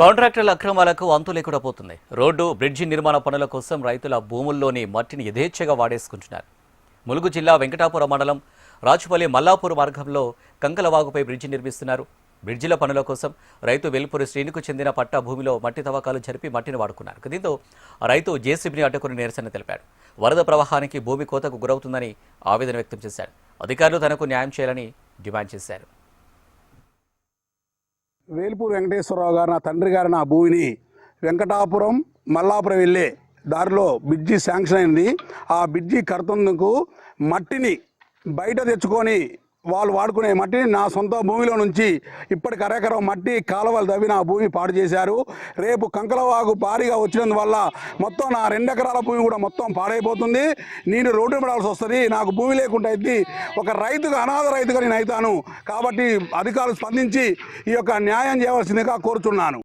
కాంట్రాక్టర్ల అక్రమాలకు అంతు లేకుండా పోతుంది. రోడ్డు, బ్రిడ్జి నిర్మాణ పనుల కోసం రైతుల భూముల్లోని మట్టిని యథేచ్ఛగా వాడేసుకుంటున్నారు. ములుగు జిల్లా వెంకటాపురం మండలం రాచుపల్లి మల్లాపూర్ మార్గంలో కంకలవాగుపై బ్రిడ్జి నిర్మిస్తున్నారు. బ్రిడ్జిల పనుల కోసం రైతు వెల్పూరి శ్రీనుకు చెందిన పట్టా భూమిలో మట్టి తవ్వకాలు జరిపి మట్టిని వాడుకున్నారు. దీంతో రైతు జేసీబీని అడ్డుకుని నిరసన తెలిపాడు. వరద ప్రవాహానికి భూమి కోతకు గురవుతుందని ఆవేదన వ్యక్తం చేశాడు. అధికారులు తనకు న్యాయం చేయాలని డిమాండ్ చేశారు. వేల్పూరి వెంకటేశ్వరరావు గారు, నా తండ్రి గారు, నా భూమిని వెంకటాపురం మల్లాపురం వెళ్ళే దారిలో బ్రిడ్జి శాంక్షన్ అయింది. ఆ బ్రిడ్జి కడుతున్నందుకు మట్టిని బయట తెచ్చుకొని వాళ్ళు వాడుకునే మట్టిని నా సొంత భూమిలో నుంచి ఇప్పటికి అరెకరం మట్టి కాలువలు తవ్వి నా భూమి పాడు చేశారు. రేపు కంకలవాగు భారీగా వచ్చినందువల్ల మొత్తం నా 2 ఎకరాల భూమి కూడా మొత్తం పాడైపోతుంది. నేను రోడ్డు పడాల్సి వస్తుంది. నాకు భూమి లేకుండా అయితే ఒక రైతుగా, అనాథ రైతుగా నేను అవుతాను. కాబట్టి అధికారులు స్పందించి ఈ యొక్క న్యాయం చేయవలసిందిగా కోరుచున్నాను.